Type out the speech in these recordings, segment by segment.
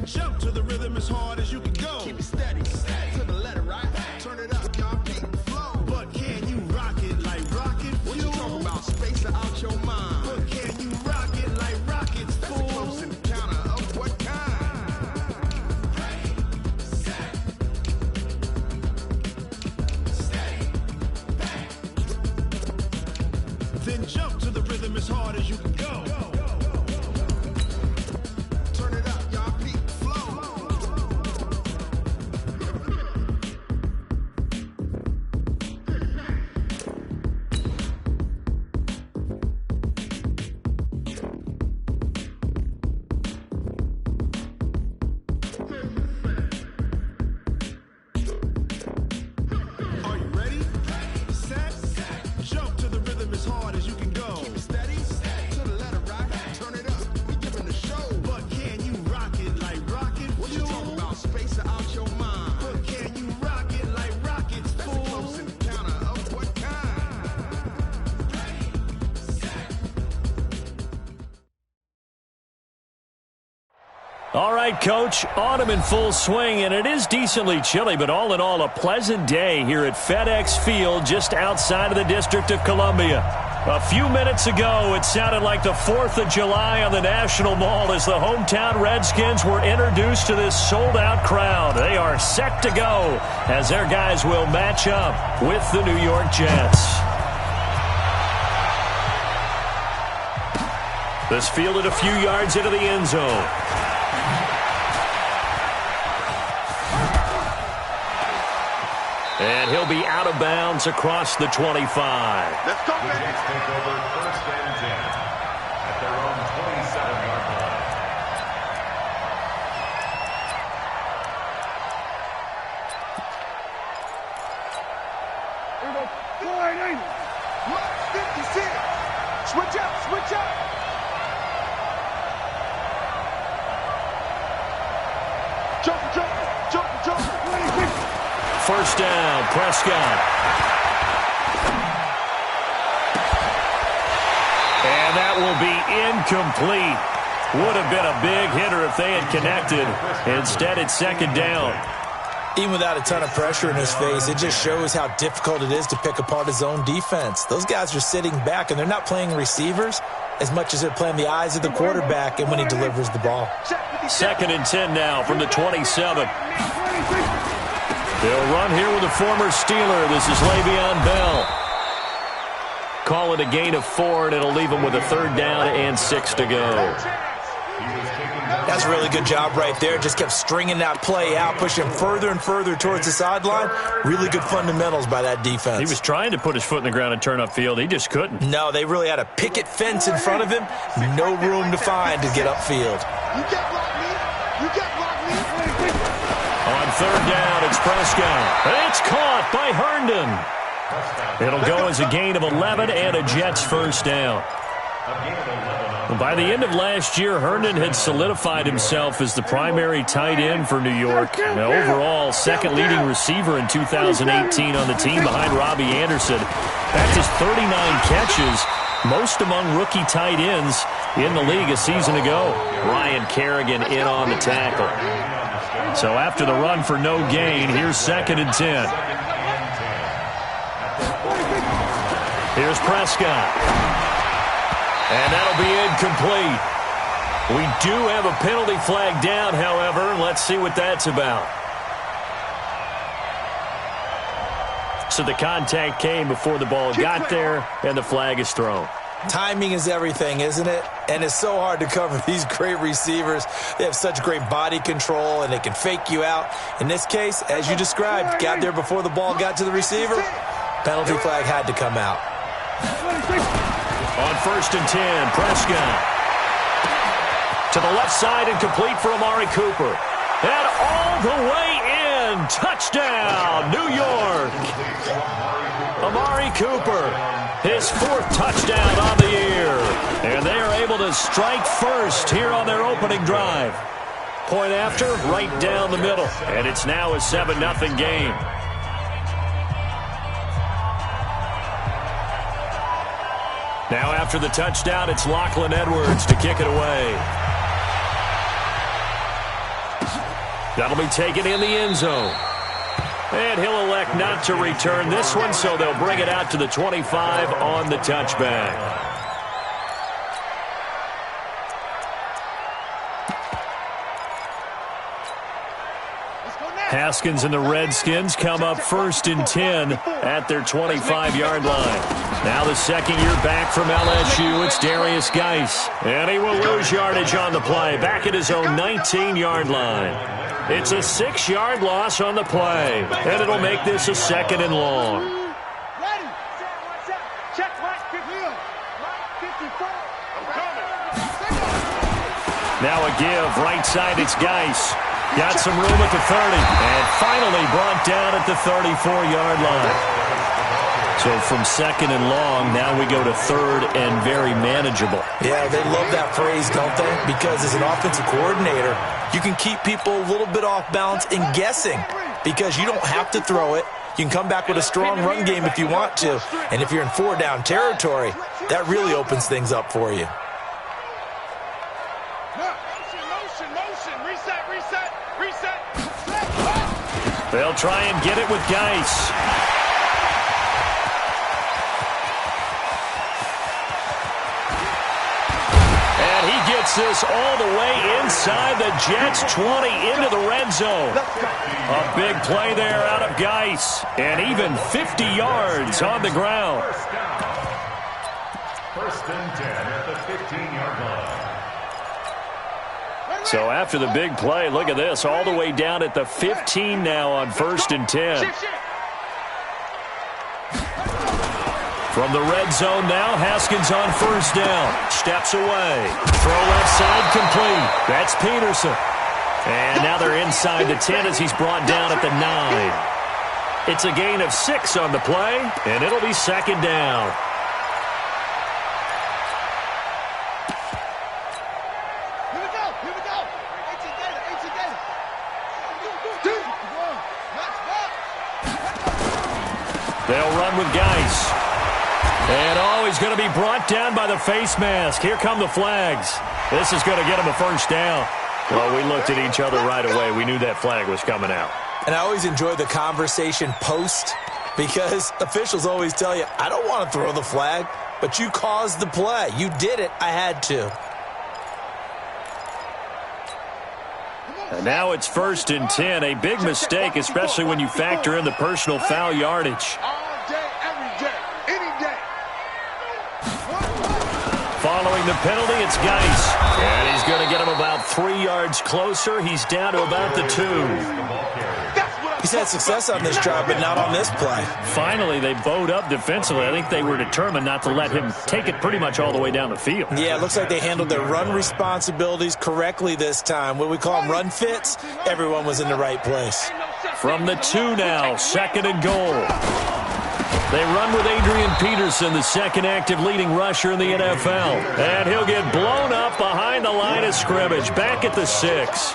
Then jump to the rhythm as hard as you can go. Keep it steady, steady. To the letter, right? Turn it up, y'all keep the flow. But can you rock it like rocket fuel? What you talking about? Space it out your mind. But can you rock it like rockets, That's fool? a close encounter of what kind? Then jump to the rhythm as hard as you can go. Turn it up, y'all keep the flow. Are you ready? Set. Jump to the rhythm as hard as you can go. Keep it steady, steady. To the letter, right? Turn it up, we giving the show. But can you rock it like rocket What you fuel? talking about? Space it out your mind. But can you rock it like rockets, That's a fool? close encounter of what kind? All right, Coach, autumn in full swing, and it is decently chilly, but all in all, a pleasant day here at FedEx Field just outside of the District of Columbia. A few minutes ago, it sounded like the 4th of July on the National Mall as the hometown Redskins were introduced to this sold-out crowd. They are set to go as their guys will match up with the New York Jets. This fielded a few yards into the end zone. And he'll be out of bounds across the 25. Let's go, The baby. Jets take over 1st and 10 at their own 27-yard line. Here we go. 480. Mark 56. Switch up, switch up. Jump, jump, jump, jump. First down, Prescott. And that will be incomplete. Would have been a big hitter if they had connected. Instead, it's second down. Even without a ton of pressure in his face, it just shows how difficult it is to pick apart his own defense. Those guys are sitting back, and they're not playing receivers as much as they're playing the eyes of the quarterback and when he delivers the ball. Second and 10 now from the 27. They'll run here with a former Steeler. This is Le'Veon Bell. Call it a gain of 4, and it'll leave them with a third down and 6 to go. That's a really good job right there. Just kept stringing that play out, pushing further and further towards the sideline. Really good fundamentals by that defense. He was trying to put his foot in the ground and turn upfield. He just couldn't. No, they really had a picket fence in front of him. No room to find to get upfield. You can't block me. You can't block me. On third down, it's Prescott. It's caught by Herndon. It'll go as a gain of 11 and a Jets first down. By the end of last year, Herndon had solidified himself as the primary tight end for New York. Now, overall, second leading receiver in 2018 on the team behind Robbie Anderson. That's his 39 catches, most among rookie tight ends in the league a season ago. Ryan Kerrigan in on the tackle. So after the run for no gain, here's second and 10. Here's Prescott. And that'll be incomplete. We do have a penalty flag down, however. Let's see what that's about. So the contact came before the ball got there, and the flag is thrown. Timing is everything, isn't it? And it's so hard to cover these great receivers. They have such great body control, and they can fake you out. In this case, as you described, got there before the ball got to the receiver. Penalty flag had to come out. On first and 10, Prescott. To the left side and complete for Amari Cooper. And all the way in. Touchdown, New York. Amari Cooper, his 4th touchdown on the year. And they are able to strike first here on their opening drive. Point after, right down the middle. And it's now a 7-0 game. Now after the touchdown, it's Lachlan Edwards to kick it away. That'll be taken in the end zone. And he'll elect not to return this one, so they'll bring it out to the 25 on the touchback. Haskins and the Redskins come up 1st and 10 at their 25-yard line. Now the second year back from LSU, it's Darius Geis. And he will lose yardage on the play, back at his own 19-yard line. It's a 6-yard loss on the play, and it'll make this a 2nd and long. Now a give, right side, it's Geis. Got some room at the 30, and finally brought down at the 34-yard line. So from 2nd and long, now we go to 3rd and very manageable. Yeah, they love that phrase, don't they? Because as an offensive coordinator, you can keep people a little bit off balance and guessing because you don't have to throw it. You can come back with a strong run game if you want to. And if you're in 4-down territory, that really opens things up for you. They'll try and get it with Geis. And he gets this all the way inside the Jets' 20 into the red zone. A big play there out of Geis. And even 50 yards on the ground. 1st and 10 at the 15-yard line. So after the big play, look at this, all the way down at the 15 now on 1st and 10. From the red zone now, Haskins on 1st down. Steps away. Throw left side complete. That's Peterson. And now they're inside the 10 as he's brought down at the 9. It's a gain of 6 on the play, and it'll be 2nd down. They'll run with Geis. And he's going to be brought down by the face mask. Here come the flags. This is going to get him a 1st down. Well, we looked at each other right away. We knew that flag was coming out. And I always enjoy the conversation post because officials always tell you, I don't want to throw the flag, but you caused the play. You did it. I had to. And now it's 1st and 10. A big mistake, especially when you factor in the personal foul yardage. All day, every day, any day. Following the penalty, it's Geis. And he's going to get him about 3 yards closer. He's down to about the 2. He's had success on this drive, but not on this play. Finally, they bowed up defensively. I think they were determined not to let him take it pretty much all the way down the field. Yeah, it looks like they handled their run responsibilities correctly this time. What we call them run fits, everyone was in the right place. From the 2 now, 2nd and goal. They run with Adrian Peterson, the second active leading rusher in the NFL. And he'll get blown up behind the line of scrimmage, back at the 6.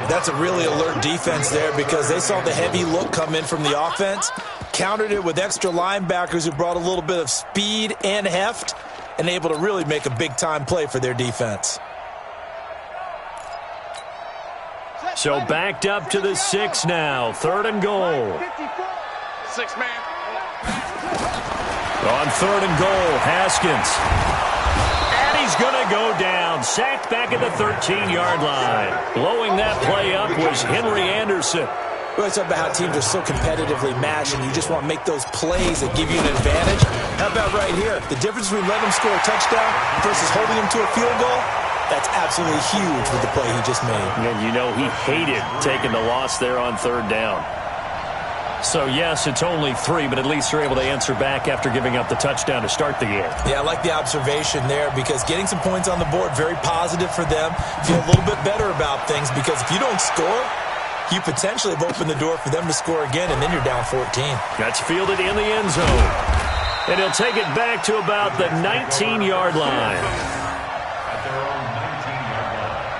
That's a really alert defense there because they saw the heavy look come in from the offense, countered it with extra linebackers who brought a little bit of speed and heft, and able to really make a big-time play for their defense. So backed up to the 6 now, 3rd and goal. 6 man. On 3rd and goal, Haskins. And he's going to go down. Sacked back at the 13-yard line. Blowing that play up was Henry Anderson. We always talk about how teams are so competitively matched, and you just want to make those plays that give you an advantage. How about right here? The difference between letting him score a touchdown versus holding him to a field goal, that's absolutely huge with the play he just made. And you know he hated taking the loss there on 3rd down. So, yes, it's only 3, but at least they're able to answer back after giving up the touchdown to start the game. Yeah, I like the observation there because getting some points on the board, very positive for them. Feel a little bit better about things because if you don't score, you potentially have opened the door for them to score again, and then you're down 14. That's fielded in the end zone. And he'll take it back to about the 19-yard line. At their own 19-yard line.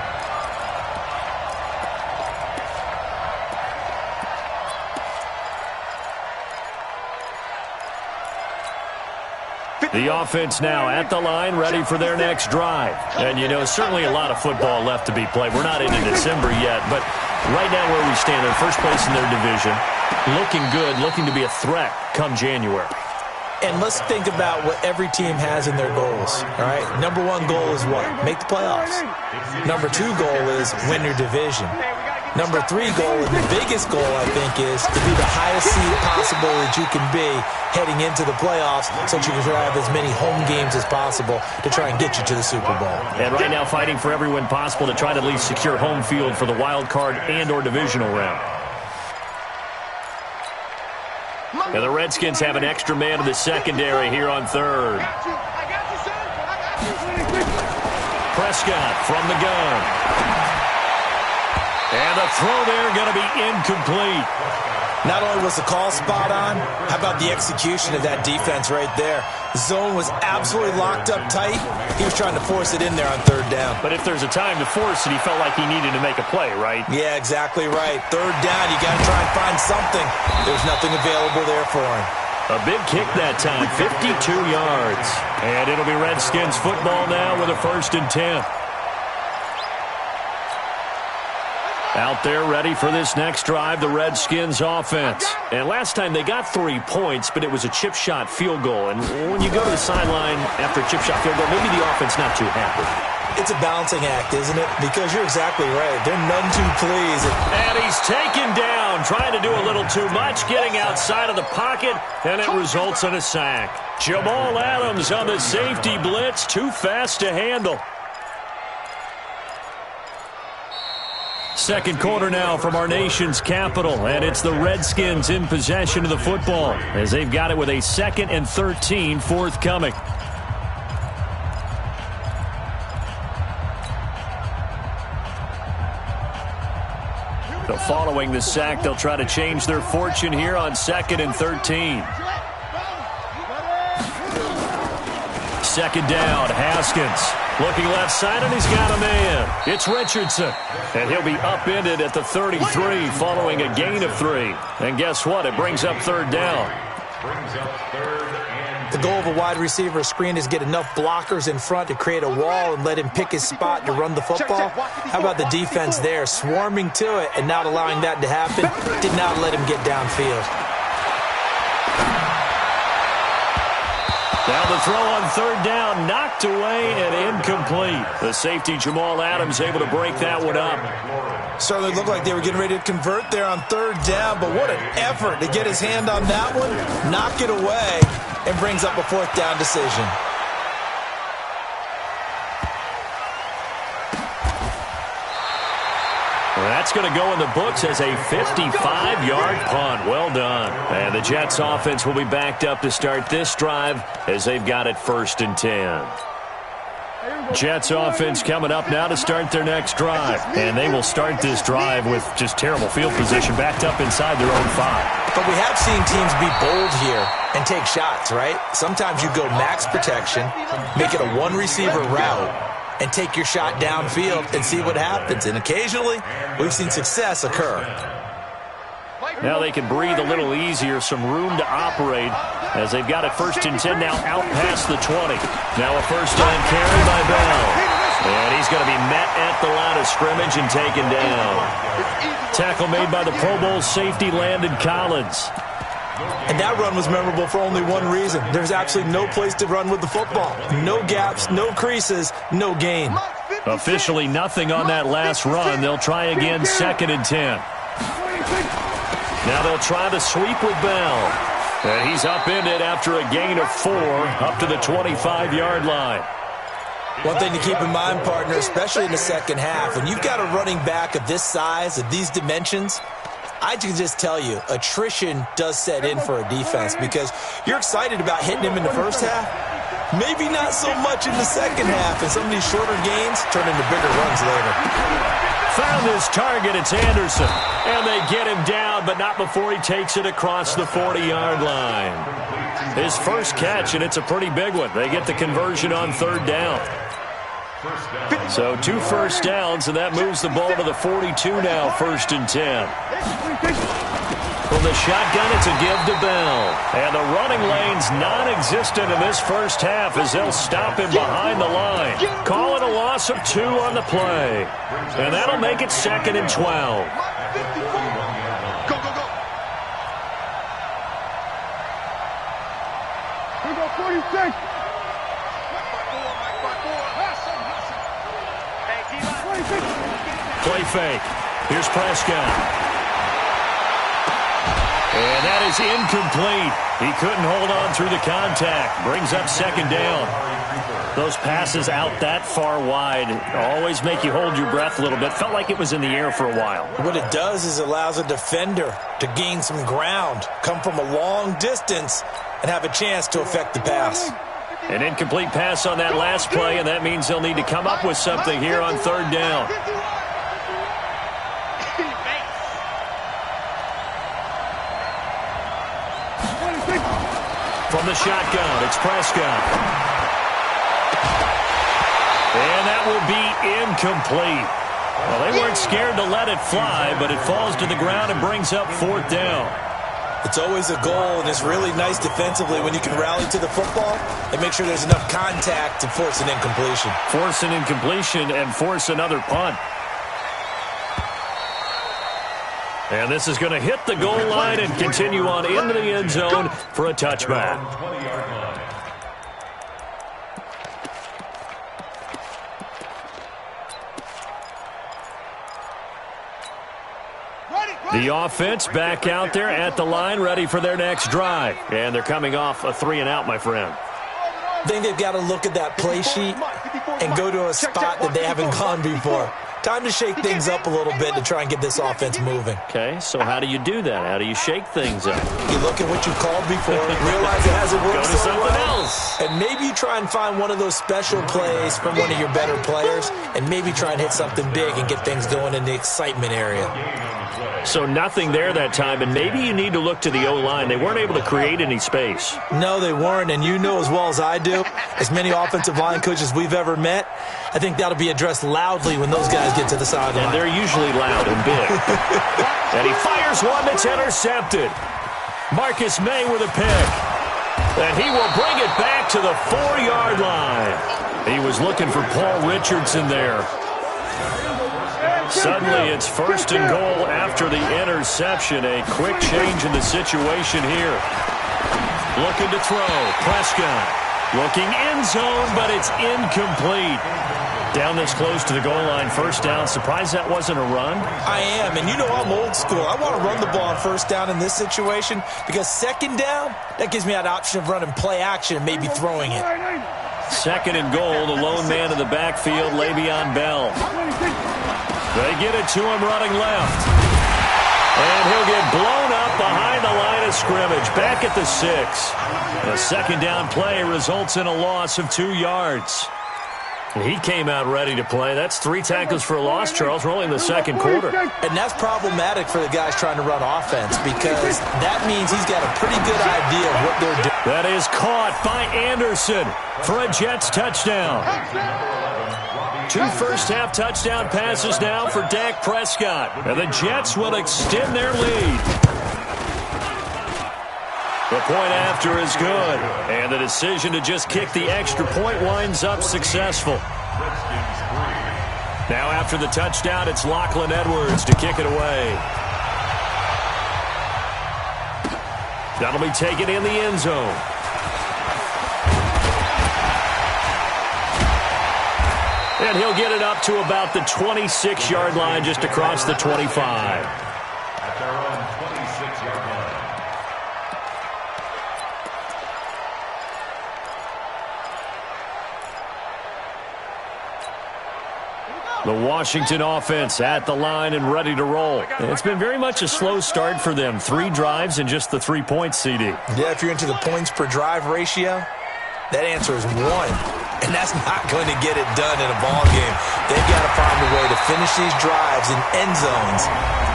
The offense now at the line, ready for their next drive. And, you know, certainly a lot of football left to be played. We're not into December yet, but Right now where we stand, they're first place in their division. Looking good, looking to be a threat come January. And let's think about what every team has in their goals, all right? Number one goal is what? Make the playoffs. Number two goal is win your division. Number three goal, and the biggest goal, I think, is to be the highest seed possible that you can be heading into the playoffs so that you can have as many home games as possible to try and get you to the Super Bowl. And right now fighting for every win possible to try to at least secure home field for the wild card and or divisional round. And the Redskins have an extra man in the secondary here on third. Prescott from the gun. And the throw there going to be incomplete. Not only was the call spot on, how about the execution of that defense right there? The zone was absolutely locked up tight. He was trying to force it in there on third down. But if there's a time to force it, he felt like he needed to make a play, right? Yeah, exactly right. Third down, you got to try and find something. There's nothing available there for him. A big kick that time, 52 yards. And it'll be Redskins football now with a 1st and 10. Out there ready for this next drive, the Redskins offense. And last time they got 3 points, but it was a chip shot field goal. And when you go to the sideline after a chip shot field goal, maybe the offense not too happy. It's a balancing act, isn't it? Because you're exactly right. They're none too pleased. And he's taken down, trying to do a little too much, getting outside of the pocket, and it results in a sack. Jamal Adams on the safety blitz, too fast to handle. Second quarter now from our nation's capital, and it's the Redskins in possession of the football as they've got it with a 2nd and 13 forthcoming. So following the sack, they'll try to change their fortune here on 2nd and 13. Second down, Haskins. Looking left side, and he's got a man. It's Richardson. And he'll be upended at the 33 following a gain of 3. And guess what? It brings up third down. The goal of a wide receiver screen is get enough blockers in front to create a wall and let him pick his spot to run the football. How about the defense there, swarming to it and not allowing that to happen? Did not let him get downfield. Now the throw on third down, knocked away and incomplete. The safety, Jamal Adams, able to break that one up. Certainly looked like they were getting ready to convert there on third down, but what an effort to get his hand on that one, knock it away, and brings up a 4th down decision. That's going to go in the books as a 55-yard punt. Well done. And the Jets offense will be backed up to start this drive as they've got it 1st and 10. Jets offense coming up now to start their next drive. And they will start this drive with just terrible field position backed up inside their own 5. But we have seen teams be bold here and take shots, right? Sometimes you go max protection, make it a one-receiver route, and take your shot downfield and see what happens. And occasionally, we've seen success occur. Now they can breathe a little easier, some room to operate as they've got it 1st and 10 now out past the 20. Now a 1st down carry by Bell. And he's going to be met at the line of scrimmage and taken down. Tackle made by the Pro Bowl safety Landon Collins. And that run was memorable for only one reason. There's absolutely no place to run with the football. No gaps, no creases, no gain. Officially nothing on that last run. They'll try again 2nd and 10. Now they'll try the sweep with Bell. And he's upended after a gain of 4 up to the 25-yard line. One thing to keep in mind, partner, especially in the second half, when you've got a running back of this size, of these dimensions, I can just tell you, attrition does set in for a defense because you're excited about hitting him in the first half. Maybe not so much in the second half, and some of these shorter gains turn into bigger runs later. Found his target, it's Anderson. And they get him down, but not before he takes it across the 40-yard line. His first catch, and it's a pretty big one. They get the conversion on third down. So 2 first downs, and that moves the ball to the 42 now, 1st and 10. From the shotgun, it's a give to Bell. And the running lane's non-existent in this first half as they'll stop him behind the line. Call it a loss of 2 on the play. And that'll make it 2nd and 12. Go, go, go. We go 46. Play fake. Here's Prescott. And that is incomplete. He couldn't hold on through the contact. Brings up second down. Those passes out that far wide always make you hold your breath a little bit. Felt like it was in the air for a while. What it does is allows a defender to gain some ground, come from a long distance, and have a chance to affect the pass. An incomplete pass on that last play, and that means they'll need to come up with something here on third down. From the shotgun, it's Prescott. And that will be incomplete. Well, they weren't scared to let it fly, but it falls to the ground and brings up fourth down. It's always a goal, and it's really nice defensively when you can rally to the football and make sure there's enough contact to force an incompletion. Force an incompletion and force another punt. And this is going to hit the goal line and continue on into the end zone for a touchback. The offense back out there at the line, ready for their next drive. And they're coming off a 3-and-out, my friend. I think they've got to look at that play sheet and go to a spot that they haven't gone before. Time to shake things up a little bit to try and get this offense moving. Okay, so how do you do that? How do you shake things up? You look at what you called before, realize it hasn't worked Go to so something well, else. and maybe you try and find one of those special plays from one of your better players, and maybe try and hit something big and get things going in the excitement area. So nothing there that time, and maybe you need to look to the O-line. They weren't able to create any space. No, they weren't, and you know as well as I do, as many offensive line coaches we've ever met, I think that'll be addressed loudly when those guys get to the sideline. And they're usually loud and big. And he fires one that's intercepted. Marcus May with a pick. And he will bring it back to the 4-yard line. He was looking for Paul Richardson there. Suddenly it's first and goal after the interception. A quick change in the situation here. Looking to throw. Prescott. Looking end zone, but it's incomplete. Down this close to the goal line, first down. Surprised that wasn't a run? I am, and you know I'm old school. I want to run the ball on first down in this situation because second down, that gives me that option of running play action and maybe throwing it. Second and goal, the lone man in the backfield, Le'Veon Bell. They get it to him running left. And he'll get blown up behind the line of scrimmage, back at the 6. A second down play results in a loss of 2 yards. He came out ready to play. That's 3 tackles for a loss, Charles. We're only in the second quarter. And that's problematic for the guys trying to run offense because that means he's got a pretty good idea of what they're doing. That is caught by Anderson for a Jets touchdown. 2 first-half touchdown passes now for Dak Prescott. And the Jets will extend their lead. The point after is good. And the decision to just kick the extra point winds up successful. Now after the touchdown, it's Lachlan Edwards to kick it away. That'll be taken in the end zone. And he'll get it up to about the 26-yard line, just across the 25. At their own 26-yard line. The Washington offense at the line and ready to roll. And it's been very much a slow start for them. 3 drives and just the 3 points, CD. Yeah, if you're into the points per drive ratio, that answer is 1. And that's not going to get it done in a ball game. They've got to find a way to finish these drives in end zones,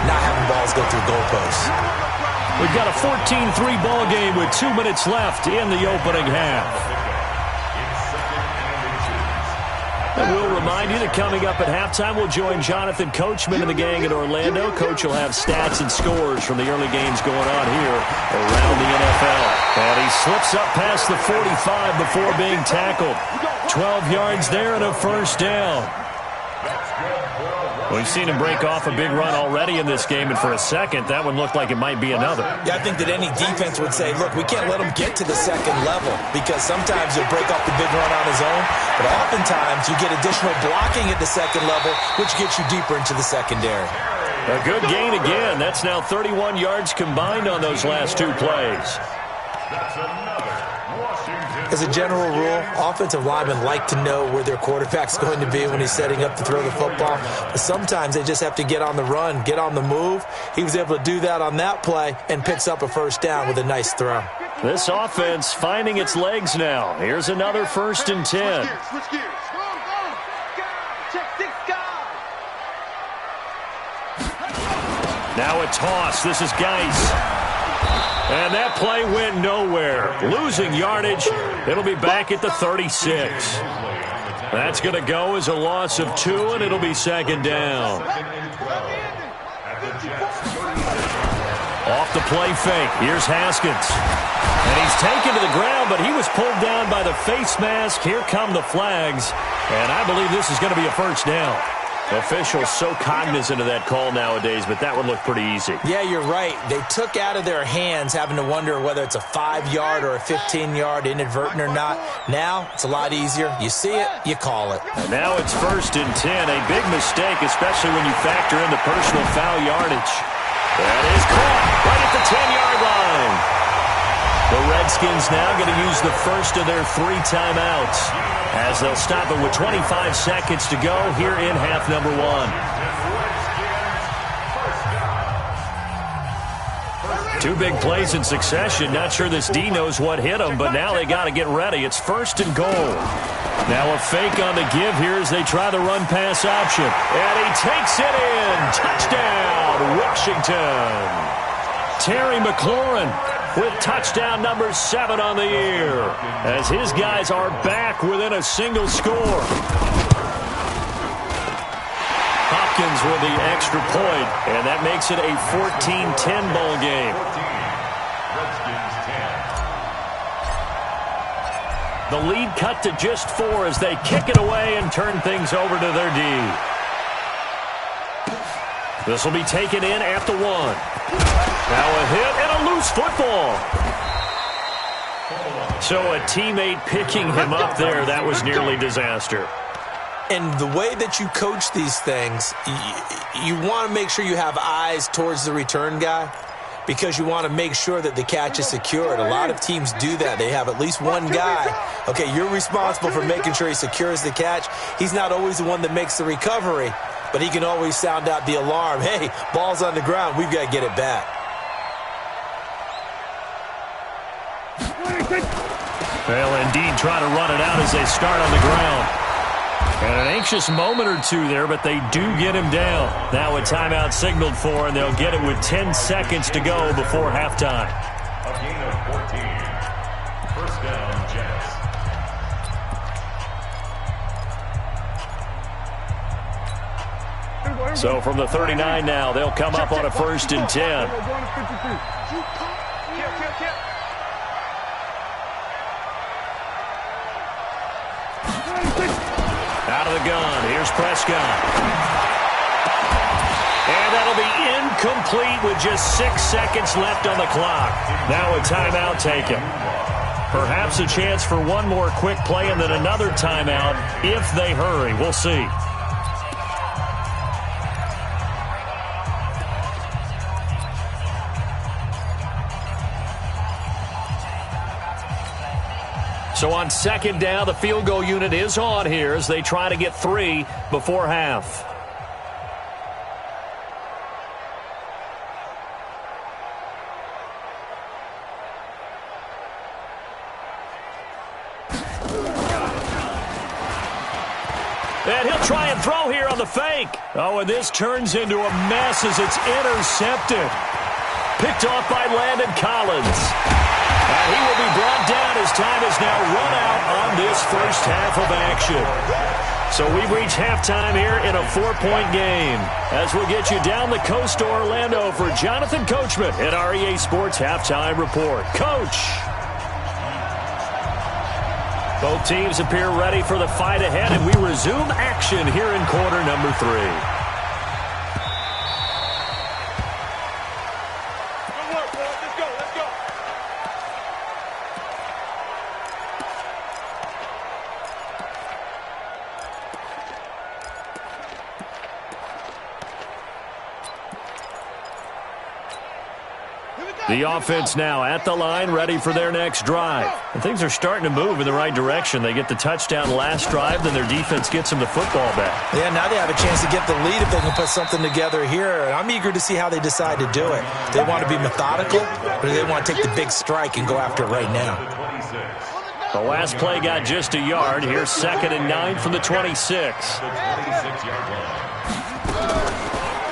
not having balls go through goalposts. We've got a 14-3 ball game with 2 minutes left in the opening half. And we'll remind you that coming up at halftime, we'll join Jonathan Coachman and the gang in Orlando. Coach will have stats and scores from the early games going on here around the NFL. And he slips up past the 45 before being tackled. 12 yards there and a first down. That's good for a We've seen him break off a big run already in this game, and for a second, that one looked like it might be another. Yeah, I think that any defense would say, look, we can't let him get to the second level because sometimes he'll break off the big run on his own, but oftentimes you get additional blocking at the second level, which gets you deeper into the secondary. A good gain again. That's now 31 yards combined on those last two plays. That's another Washington. As a general rule, offensive linemen like to know where their quarterback's going to be when he's setting up to throw the football. But sometimes they just have to get on the run, get on the move. He was able to do that on that play and picks up a first down with a nice throw. This offense finding its legs now. Here's another 1st and 10. Switch gears. Check 6 guys. Now a toss. This is Geis. And that play went nowhere. Losing yardage. It'll be back at the 36. That's going to go as a loss of 2, and it'll be 2nd down. Off the play fake. Here's Haskins. And he's taken to the ground, but he was pulled down by the face mask. Here come the flags. And I believe this is going to be a first down. Officials so cognizant of that call nowadays, but that one looked pretty easy. Yeah, you're right. They took out of their hands having to wonder whether it's a 5-yard or a 15-yard inadvertent or not. Now, it's a lot easier. You see it, you call it. And now it's 1st and 10. A big mistake, especially when you factor in the personal foul yardage. That is caught right at the 10-yard line. The Redskins now going to use the first of their 3 timeouts as they'll stop it with 25 seconds to go here in half number 1. 2 big plays in succession. Not sure this D knows what hit them, but now they got to get ready. It's 1st and goal. Now a fake on the give here as they try the run-pass option. And he takes it in. Touchdown, Washington. Terry McLaurin with touchdown number 7 on the year, as his guys are back within a single score. Hopkins with the extra point, and that makes it a 14-10 ball game. The lead cut to just 4 as they kick it away and turn things over to their D. This will be taken in at the 1. Now a hit and a loose football. So a teammate picking him up there, that was nearly disaster. And the way that you coach these things, you want to make sure you have eyes towards the return guy because you want to make sure that the catch is secured. A lot of teams do that. They have at least one guy. Okay, you're responsible for making sure he secures the catch. He's not always the one that makes the recovery, but he can always sound out the alarm. Hey, ball's on the ground. We've got to get it back. They'll indeed try to run it out as they start on the ground. And an anxious moment or two there, but they do get him down. Now a timeout signaled for, and they'll get it with 10 seconds to go before halftime. A gain of 14. First down, Jets. So from the 39 now, they'll come up on a 1st and 10. Out of the gun, here's Prescott. And that'll be incomplete with just 6 seconds left on the clock. Now a timeout taken. Perhaps a chance for one more quick play and then another timeout if they hurry. We'll see. So on 2nd down, the field goal unit is on here as they try to get 3 before half. And he'll try and throw here on the fake. Oh, and this turns into a mess as it's intercepted. Picked off by Landon Collins. And he will be brought down as time is now run out on this first half of action. So we've reached halftime here in a 4-point game. As we'll get you down the coast to Orlando for Jonathan Coachman at our EA Sports Halftime Report. Coach. Both teams appear ready for the fight ahead, and we resume action here in quarter number 3. The offense now at the line, ready for their next drive. And things are starting to move in the right direction. They get the touchdown last drive, then their defense gets them the football back. Yeah, now they have a chance to get the lead if they can put something together here. And I'm eager to see how they decide to do it. Do they want to be methodical, or do they want to take the big strike and go after it right now? The last play got just a yard. Here's 2nd and 9 from the 26.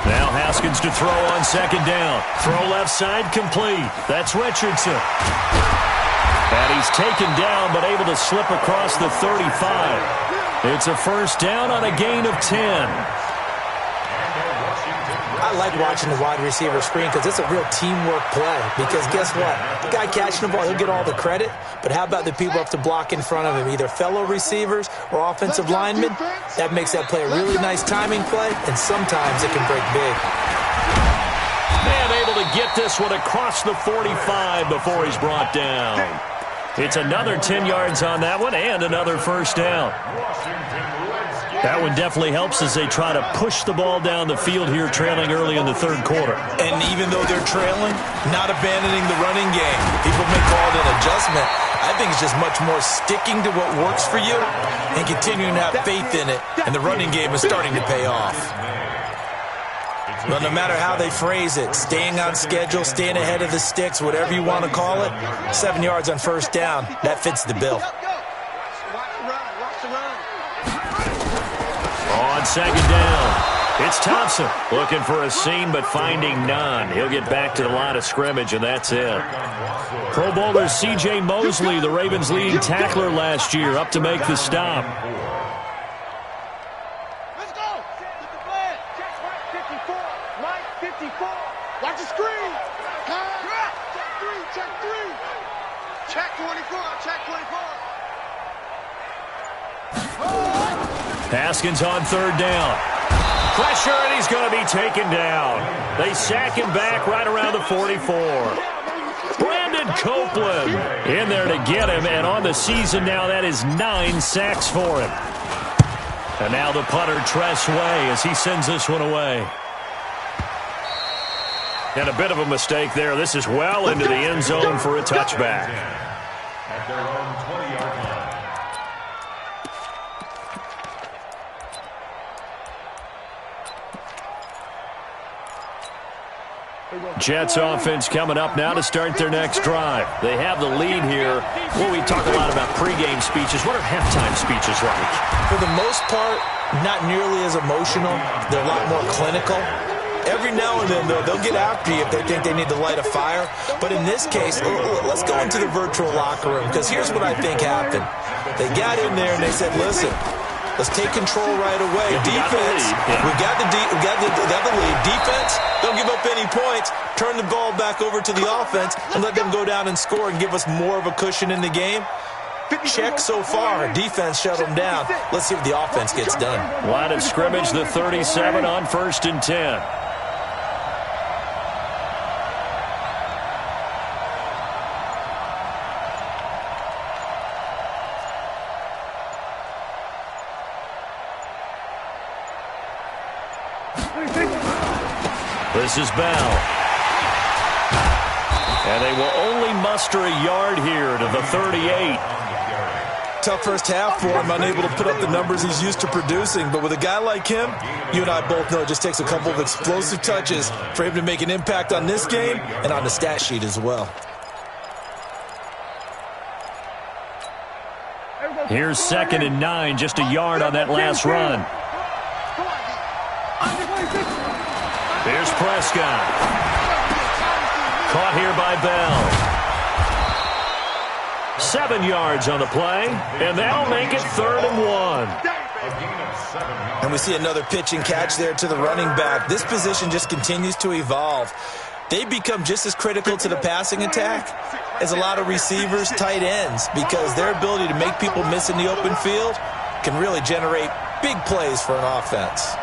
Now Haskins to throw on 2nd down. Throw left side complete. That's Richardson. And he's taken down but able to slip across the 35. It's a first down on a gain of 10. I like watching the wide receiver screen because it's a real teamwork play. Because guess what? The guy catching the ball, he'll get all the credit. But how about the people up to block in front of him, either fellow receivers or offensive linemen? That makes that play a really nice timing play, and sometimes it can break big. And able to get this one across the 45 before he's brought down. It's another 10 yards on that one and another first down. That one definitely helps as they try to push the ball down the field here, trailing early in the third quarter. And even though they're trailing, not abandoning the running game. People may call it an adjustment. I think it's just much more sticking to what works for you and continuing to have faith in it. And the running game is starting to pay off. But no matter how they phrase it, staying on schedule, staying ahead of the sticks, whatever you want to call it, 7 yards on first down, that fits the bill. On 2nd down, it's Thompson looking for a seam but finding none. He'll get back to the line of scrimmage, and that's it. Pro Bowler C.J. Mosley, the Ravens' leading tackler last year, up to make the stop. Let's go. Get the flag. Check 54. Mike 54. Watch the screen. Check 3. Check 24. Check 24. Haskins on 3rd down. Pressure, and he's going to be taken down. They sack him back right around the 44. Brandon Copeland in there to get him, and on the season now, that is 9 sacks for him. And now the punter, Tress Way, as he sends this one away. And a bit of a mistake there. This is well into the end zone for a touchback. At their own 20-yard line. Jets offense coming up now to start their next drive. They have the lead here. Well, we talk a lot about pregame speeches. What are halftime speeches like? For the most part, not nearly as emotional. They're a lot more clinical. Every now and then, though, they'll get after you if they think they need to light a fire. But in this case, let's go into the virtual locker room, because here's what I think happened. They got in there and they said, listen, let's take control right away. Defense, we got the lead. Defense, don't give up any points. Turn the ball back over to the offense and let them go down and score and give us more of a cushion in the game. Check so far. Defense shut them down. Let's see what the offense gets done. Line of scrimmage, the 37 on 1st and 10. This is Bell. And they will only muster a yard here to the 38. Tough first half for him, unable to put up the numbers he's used to producing. But with a guy like him, you and I both know it just takes a couple of explosive touches for him to make an impact on this game and on the stat sheet as well. Here's 2nd and 9, just a yard on that last run. Here's Prescott. Caught here by Bell. 7 yards on the play, and they'll make it 3rd and 1. And we see another pitch and catch there to the running back. This position just continues to evolve. They become just as critical to the passing attack as a lot of receivers, tight ends, because their ability to make people miss in the open field can really generate big plays for an offense.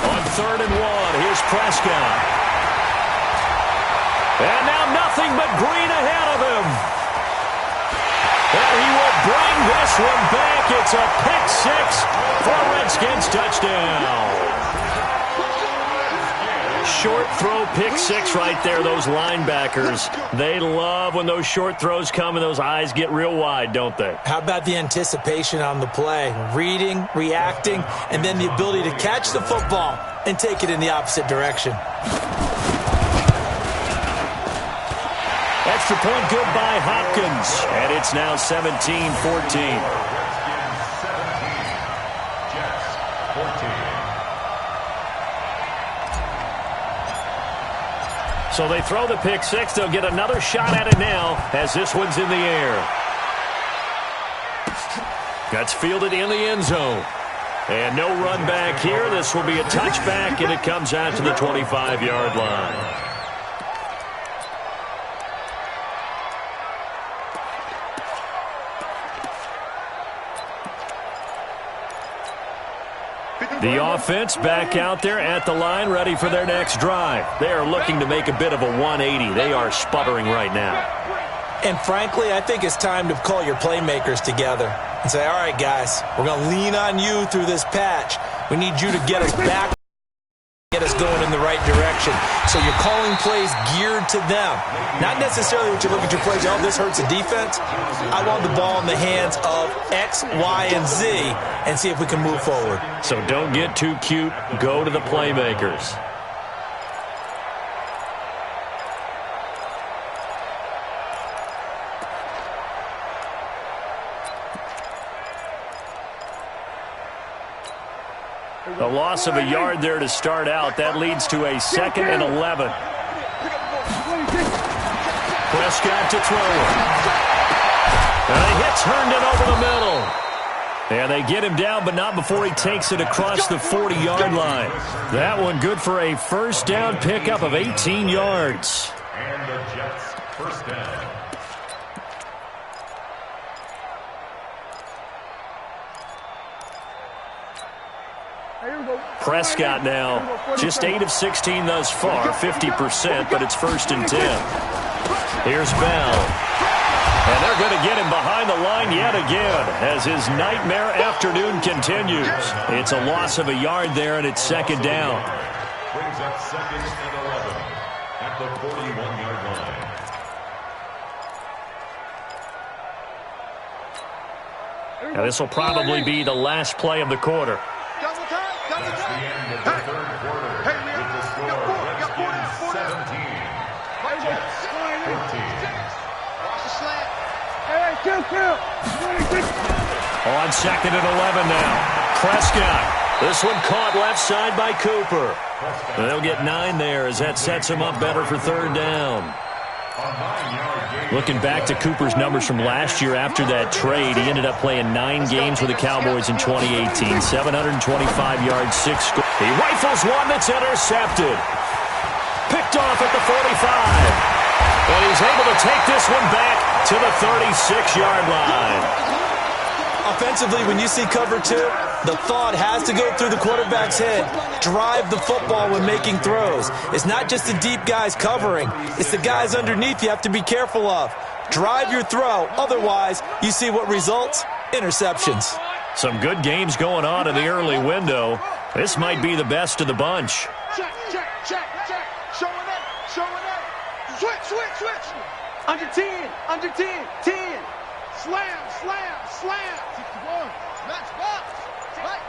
On 3rd and 1, here's Prescott. And now nothing but green ahead of him. And he will bring this one back. It's a pick six for a Redskins touchdown. short throw pick six right there, those linebackers. They love when those short throws come and those eyes get real wide, don't they? How about the anticipation on the play? Reading, reacting, and then the ability to catch the football and take it in the opposite direction. Extra point good by Hopkins, and it's now 17-14. So they throw the pick six. They'll get another shot at it now as this one's in the air. That's fielded in the end zone. And no run back here. This will be a touchback, and it comes out to the 25-yard line. The offense back out there at the line, ready for their next drive. They are looking to make a bit of a 180. They are sputtering right now. And frankly, I think it's time to call your playmakers together and say, all right, guys, we're going to lean on you through this patch. We need you to get us back, get us going in the right direction. So you're calling plays geared to them. Not necessarily what you look at your plays, oh, this hurts the defense. I want the ball in the hands of X, Y, and Z and see if we can move forward. So don't get too cute. Go to the playmakers. A loss of a yard there to start out. That leads to a 2nd and 11. Prescott to throw it. And he hits Herndon over the middle. And they get him down, but not before he takes it across the 40-yard line. That one good for a first down pickup of 18 yards. And the Jets first down. Prescott now just 8 of 16 thus far, 50%, but it's 1st and 10. Here's Bell. And they're going to get him behind the line yet again as his nightmare afternoon continues. It's a loss of a yard there, and it's 2nd down. Brings up 2nd and 11 at the 41-yard line. Now this will probably be the last play of the quarter. That's the end of the third quarter with the score Redskins 17, Jets 14. On 2nd and 11 now. Prescott. This one caught left side by Cooper. They'll get 9 there as that sets him up better for 3rd down. Looking back to Cooper's numbers from last year after that trade, he ended up playing 9 games with the Cowboys in 2018. 725 yards, 6 scores. He rifles one that's intercepted. Picked off at the 45. And he's able to take this one back to the 36-yard line. Offensively, when you see cover 2, the thought has to go through the quarterback's head. Drive the football when making throws. It's not just the deep guys covering. It's the guys underneath you have to be careful of. Drive your throw. Otherwise, you see what results? Interceptions. Some good games going on in the early window. This might be the best of the bunch. Check. Showing up. Switch. Under 10. 10. Slam. 61. Match box. Right.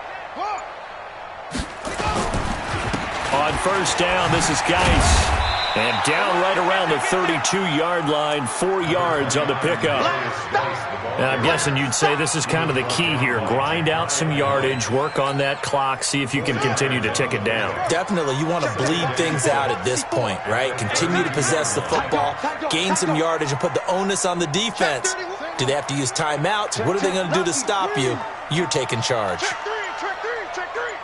On 1st down, this is Geis. And down right around the 32-yard line, 4 yards on the pickup. And I'm guessing you'd say this is kind of the key here. Grind out some yardage, work on that clock, see if you can continue to tick it down. Definitely, you want to bleed things out at this point, right? Continue to possess the football, gain some yardage, and put the onus on the defense. Do they have to use timeouts? What are they going to do to stop you? You're taking charge. Check three.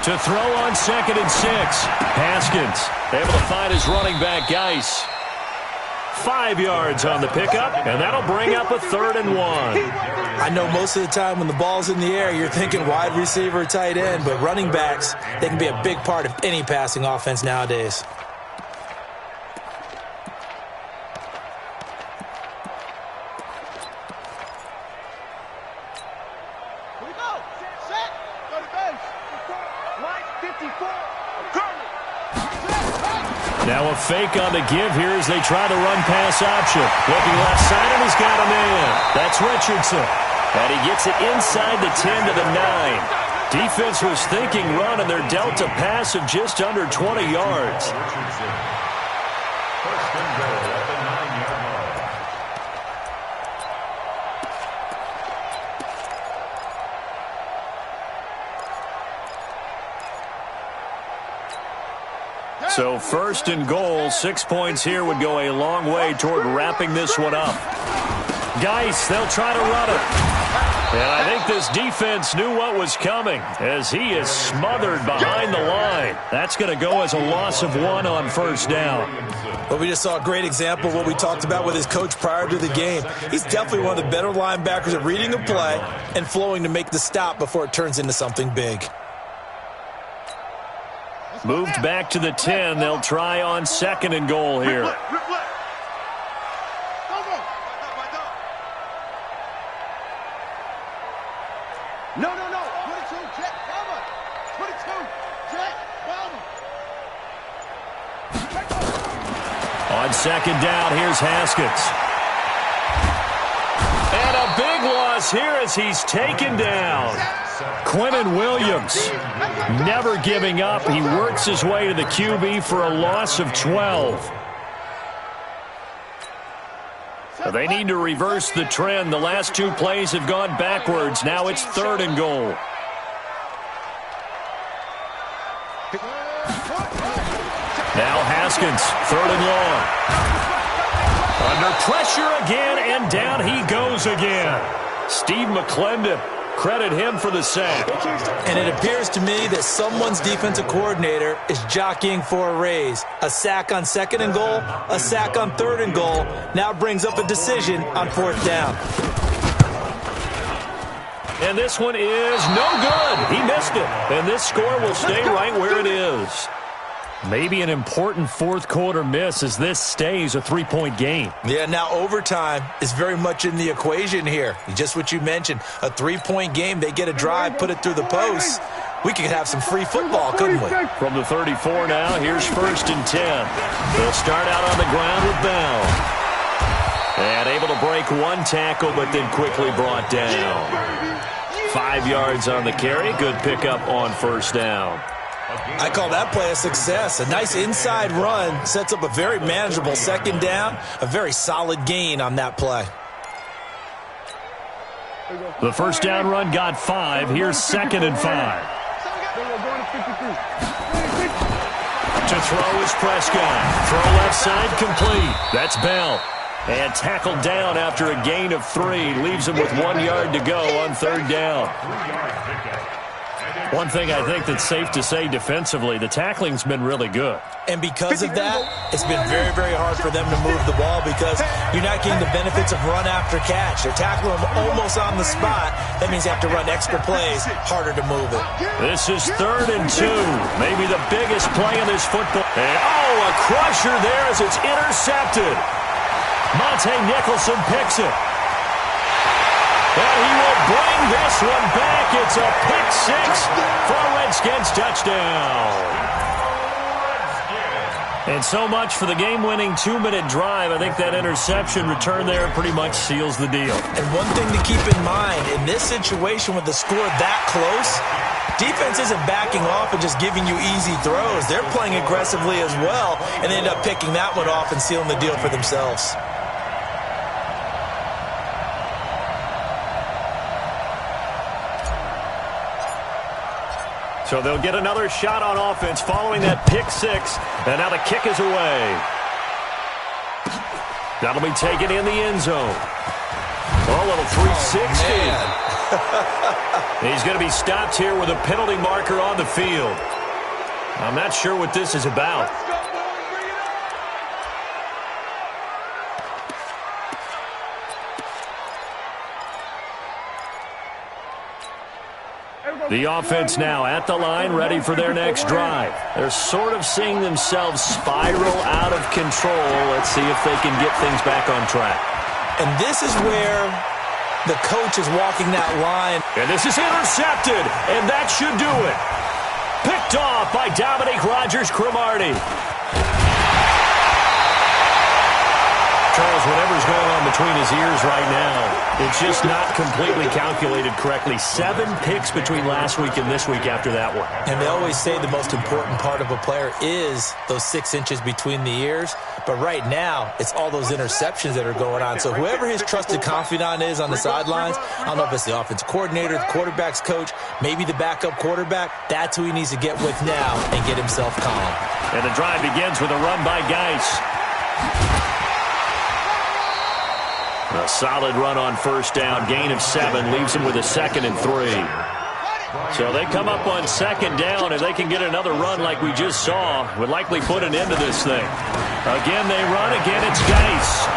To throw on 2nd and 6. Haskins able to find his running back, Geis. 5 yards on the pickup, and that'll bring up a 3rd and 1. I know most of the time when the ball's in the air, you're thinking wide receiver, tight end, but running backs, they can be a big part of any passing offense nowadays. Here we go. Set. Go to base. Line 54. Curly. Now a fake on the give here as they try to run pass option. Looking left side, and he's got a man. That's Richardson. And he gets it inside the 10 to the 9. Defense was thinking run, and they're dealt a pass of just under 20 yards. First and goal at the 9-yard line. So first and goal, 6 points here would go a long way toward wrapping this one up. Geis, they'll try to run it. And I think this defense knew what was coming as he is smothered behind the line. That's going to go as a loss of 1 on first down. Well, we just saw a great example of what we talked about with his coach prior to the game. He's definitely one of the better linebackers at reading a play and flowing to make the stop before it turns into something big. Moved back to the 10. They'll try on second and goal here. No. 22, jet, cover. 22, jet, cover. On second down, here's Haskins. And a big loss here as he's taken down. Quentin Williams, never giving up. He works his way to the QB for a loss of 12. They need to reverse the trend. The last 2 plays have gone backwards. Now it's third and goal. Now Haskins, third and long. Under pressure again, and down he goes again. Steve McClendon, credit him for the sack. And it appears to me that someone's defensive coordinator is jockeying for a raise. A sack on second and goal, a sack on third and goal, now brings up a decision on fourth down. And this one is no good. He missed it. And this score will stay right where it is. Maybe an important fourth quarter miss as this stays a 3-point game. Yeah, now overtime is very much in the equation here. Just what you mentioned, a 3-point game. They get a drive, put it through the post. We could have some free football, couldn't we? From the 34 now, here's first and 10. They'll start out on the ground with Bell. And able to break one tackle, but then quickly brought down. 5 yards on the carry. Good pickup on first down. I call that play a success. A nice inside run sets up a very manageable second down. A very solid gain on that play. The first down run got 5. Here's second and 5. To throw is Prescott. Throw left side complete. That's Bell. And tackled down after a gain of 3. Leaves him with 1 yard to go on third down. One thing I think that's safe to say defensively, the tackling's been really good. And because of that, it's been very, very hard for them to move the ball because you're not getting the benefits of run after catch. They're tackling them almost on the spot. That means they have to run extra plays, harder to move it. This is third and 2. Maybe the biggest play in this football. And, a crusher there as it's intercepted. Monte Nicholson picks it. And he will bring this one back. It's a pick 6 for a Redskins touchdown. And so much for the game-winning 2-minute drive. I think that interception return there pretty much seals the deal. And one thing to keep in mind, in this situation with the score that close, defense isn't backing off and just giving you easy throws. They're playing aggressively as well, and they end up picking that one off and sealing the deal for themselves. So they'll get another shot on offense following that pick 6. And now the kick is away. That'll be taken in the end zone. A little 360. He's going to be stopped here with a penalty marker on the field. I'm not sure what this is about. The offense now at the line, ready for their next drive. They're sort of seeing themselves spiral out of control. Let's see if they can get things back on track. And this is where the coach is walking that line. And this is intercepted, and that should do it. Picked off by Dominique Rodgers-Cromartie. Charles, whatever's going on between his ears right now, it's just not completely calculated correctly. 7 picks between last week and this week after that one. And they always say the most important part of a player is those 6 inches between the ears. But right now, it's all those interceptions that are going on. So whoever his trusted confidant is on the sidelines, I don't know if it's the offense coordinator, the quarterback's coach, maybe the backup quarterback, that's who he needs to get with now and get himself calm. And the drive begins with a run by Geis. A solid run on first down. Gain of 7 leaves him with a 2nd and 3. So they come up on 2nd down, and they can get another run like we just saw. Would likely put an end to this thing. Again, they run. Again, it's Geis.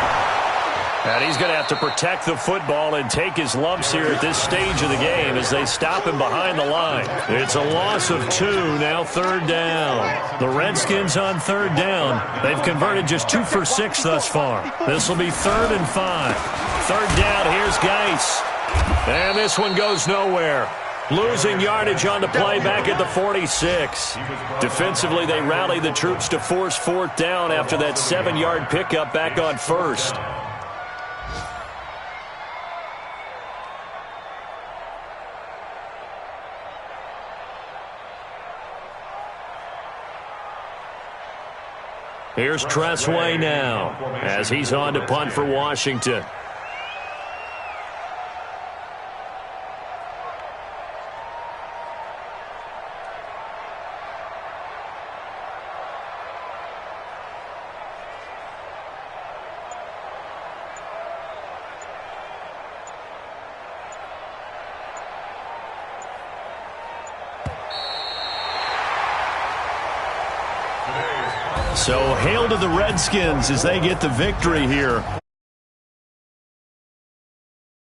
And he's going to have to protect the football and take his lumps here at this stage of the game as they stop him behind the line. It's a loss of 2, now 3rd down. The Redskins on 3rd down. They've converted just 2 for 6 thus far. This will be 3rd and 5. 3rd down, here's Geis. And this one goes nowhere. Losing yardage on the play back at the 46. Defensively, they rally the troops to force 4th down after that 7-yard pickup back on 1st. Here's Tressway now as he's on to punt for Washington. So hail to the Redskins as they get the victory here.